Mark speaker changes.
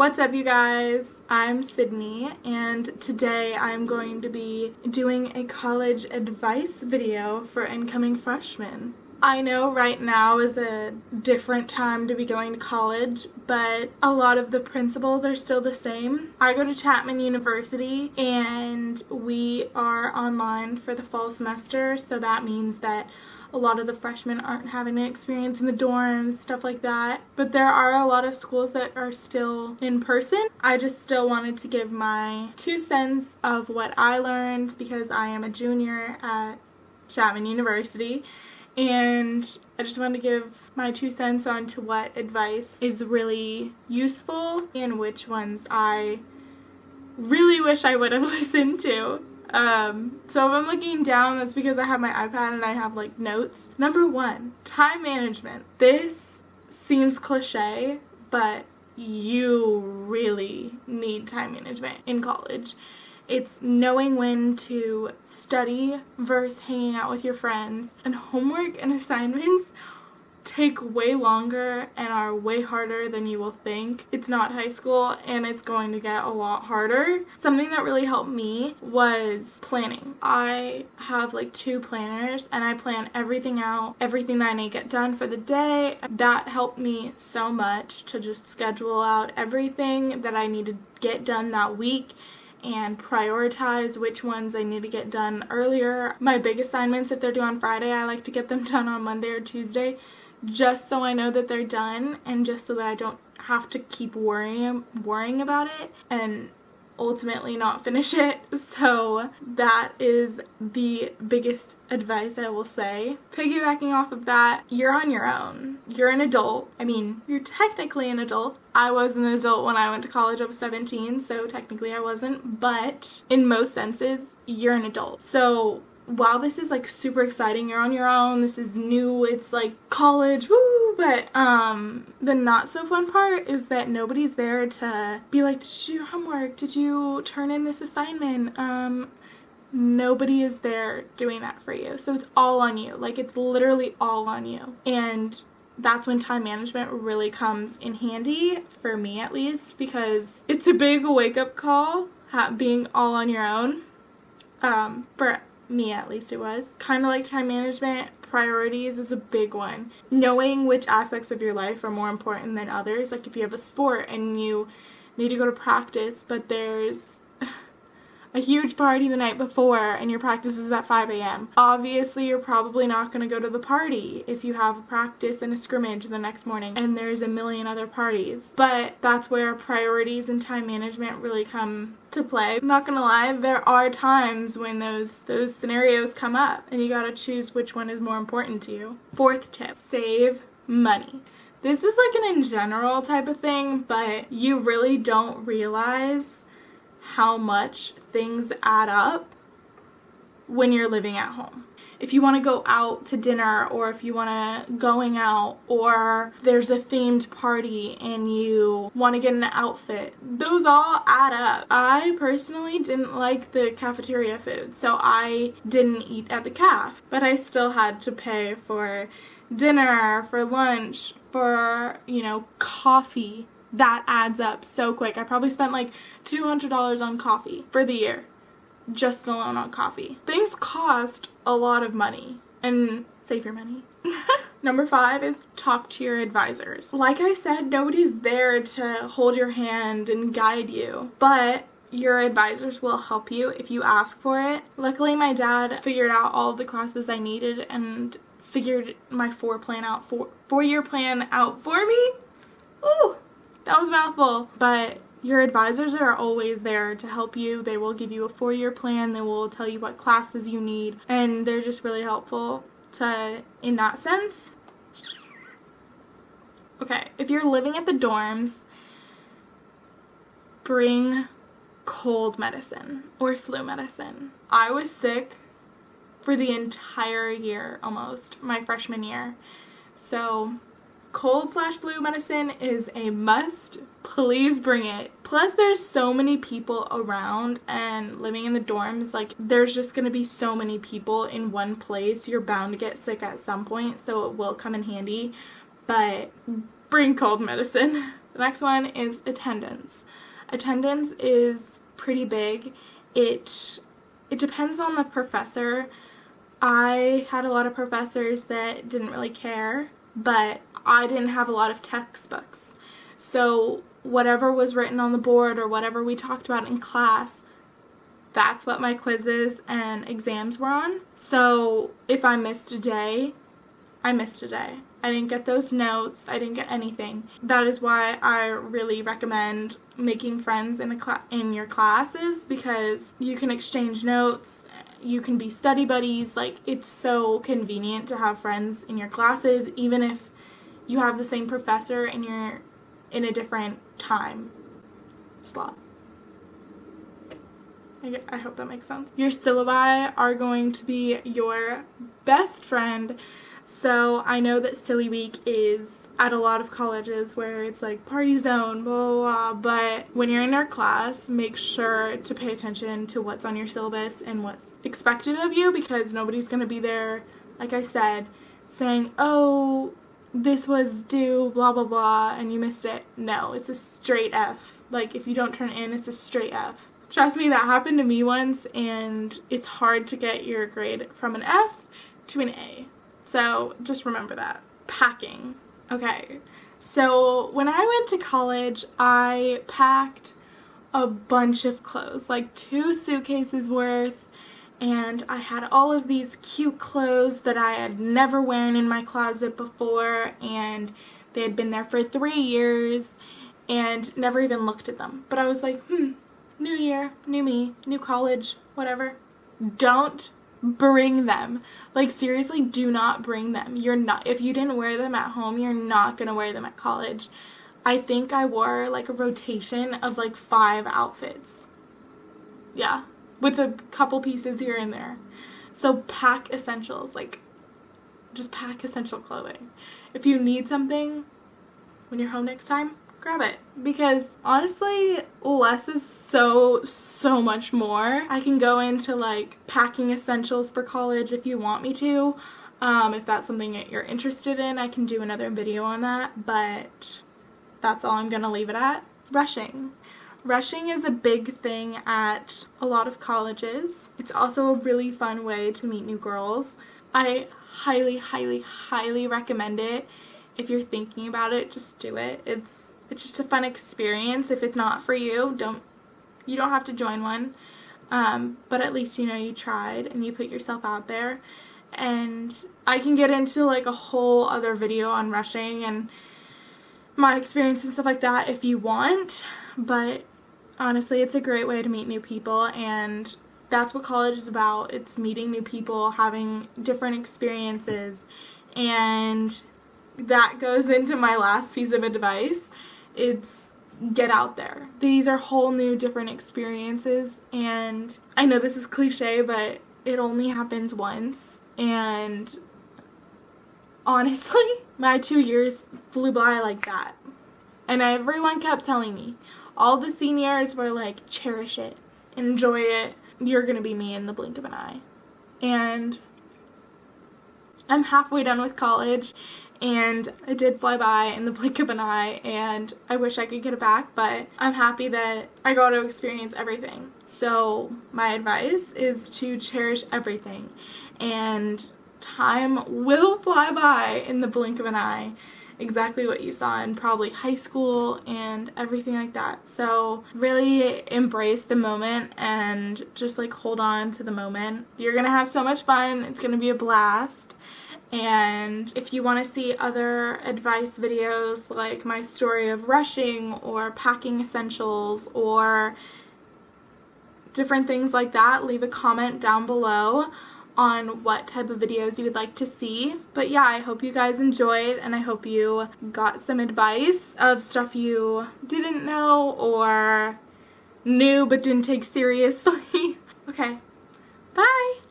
Speaker 1: What's up, you guys? I'm Sydney, and today I'm going to be doing a college advice video for incoming freshmen. I know right now is a different time to be going to college, but a lot of the principles are still the same. I go to Chapman University, and we are online for the fall semester, so that means that a lot of the freshmen aren't having an experience in the dorms, stuff like that. But there are a lot of schools that are still in person. I just still wanted to give my 2 cents of what I learned because I am a junior at Chapman University. And I just wanted to give my 2 cents on to what advice is really useful and which ones I really wish I would have listened to. So if I'm looking down, that's because I have my iPad and I have like notes. Number 1, time management. This seems cliche, but you really need time management in college. It's knowing when to study versus hanging out with your friends. And homework and assignments take way longer and are way harder than you will think. It's not high school and it's going to get a lot harder. Something that really helped me was planning. I have like 2 planners and I plan everything out, everything that I need to get done for the day. That helped me so much to just schedule out everything that I need to get done that week and prioritize which ones I need to get done earlier. My big assignments, if they're due on Friday, I like to get them done on Monday or Tuesday, just so I know that they're done and just so that I don't have to keep worrying about it and ultimately not finish it. So that is the biggest advice I will say. Piggybacking off of that, you're on your own. You're an adult. I mean, you're technically an adult. I was an adult when I went to college. I was 17, so technically I wasn't, but in most senses, you're an adult. So while this is like super exciting, you're on your own, this is new, it's like college, woo, but the not so fun part is that nobody's there to be like, did you do your homework? Did you turn in this assignment? Nobody is there doing that for you. So it's all on you. Like, it's literally all on you. And that's when time management really comes in handy, for me at least, because it's a big wake-up call, being all on your own. For me at least it was. Kind of like time management, priorities is a big one. Knowing which aspects of your life are more important than others. Like if you have a sport and you need to go to practice, but there's a huge party the night before and your practice is at 5 a.m. Obviously, you're probably not going to go to the party if you have a practice and a scrimmage the next morning and there's a million other parties. But that's where priorities and time management really come to play. I'm not going to lie, there are times when those scenarios come up and you got to choose which one is more important to you. 4th tip, save money. This is like an in general type of thing, but you really don't realize how much things add up when you're living at home. If you want to go out to dinner, or if you want to going out, or there's a themed party and you want to get an outfit, those all add up. I personally didn't like the cafeteria food, so I didn't eat at the caf, but I still had to pay for dinner, for lunch, for, coffee. That adds up so quick. I probably spent like $200 on coffee for the year, just alone on coffee. Things cost a lot of money, and save your money. Number 5 is talk to your advisors. Like I said, nobody's there to hold your hand and guide you, but your advisors will help you if you ask for it. Luckily, my dad figured out all of the classes I needed and figured my 4-year plan out for me. Ooh! That was a mouthful. But your advisors are always there to help you. They will give you a 4-year plan. They will tell you what classes you need. And they're just really helpful in that sense. Okay, if you're living at the dorms, bring cold medicine or flu medicine. I was sick for the entire year, almost, my freshman year. So cold/flu medicine is a must. Please bring it. Plus, there's so many people around, and living in the dorms, like, there's just gonna be so many people in one place. You're bound to get sick at some point, so it will come in handy. But bring cold medicine. The next one is attendance. Attendance is pretty big. It depends on the professor. I had a lot of professors that didn't really care, but I didn't have a lot of textbooks. So whatever was written on the board or whatever we talked about in class, that's what my quizzes and exams were on. So if I missed a day, I missed a day. I didn't get those notes. I didn't get anything. That is why I really recommend making friends in your classes, because you can exchange notes. You can be study buddies. Like, it's so convenient to have friends in your classes, even if you have the same professor and you're in a different time slot. I hope that makes sense. Your syllabi are going to be your best friend. So I know that Silly Week is at a lot of colleges where it's like party zone, blah, blah, blah, but when you're in our class, make sure to pay attention to what's on your syllabus and what's expected of you, because nobody's going to be there, like I said, saying, oh, this was due, blah, blah, blah, and you missed it. No, it's a straight F. Like, if you don't turn in, it's a straight F. Trust me, that happened to me once, and it's hard to get your grade from an F to an A. So just remember that. Packing. Okay, so when I went to college, I packed a bunch of clothes, like 2 suitcases worth, and I had all of these cute clothes that I had never worn in my closet before, and they had been there for 3 years and never even looked at them. But I was like, new year, new me, new college, whatever. Don't bring them. Like, seriously, do not bring them. If you didn't wear them at home, you're not gonna wear them at college. I think I wore like a rotation of like 5 outfits. Yeah, with a couple pieces here and there. So pack essentials, like, just pack essential clothing. If you need something when you're home next time, grab it, because honestly, less is so much more. I can go into like packing essentials for college if you want me to. If that's something that you're interested in, I can do another video on that, but that's all I'm gonna leave it at. Rushing. Rushing is a big thing at a lot of colleges. It's also a really fun way to meet new girls. I highly recommend it. If you're thinking about it, just do it. It's just a fun experience. If it's not for you, you don't have to join one. But at least you know you tried and you put yourself out there. And I can get into like a whole other video on rushing and my experience and stuff like that if you want. But honestly, it's a great way to meet new people, and that's what college is about. It's meeting new people, having different experiences, and that goes into my last piece of advice. It's get out there. These are whole new different experiences, and I know this is cliche, but it only happens once, and honestly, my 2 years flew by like that. And everyone kept telling me, all the seniors were like, cherish it, enjoy it, you're gonna be me in the blink of an eye. And I'm halfway done with college, and it did fly by in the blink of an eye, and I wish I could get it back, but I'm happy that I got to experience everything. So my advice is to cherish everything, and time will fly by in the blink of an eye. Exactly what you saw in probably high school and everything like that. So really embrace the moment and just like hold on to the moment. You're gonna have so much fun. It's gonna be a blast. And if you want to see other advice videos like my story of rushing or packing essentials or different things like that, leave a comment down below on what type of videos you would like to see. But yeah, I hope you guys enjoyed, and I hope you got some advice of stuff you didn't know or knew but didn't take seriously. Okay, bye!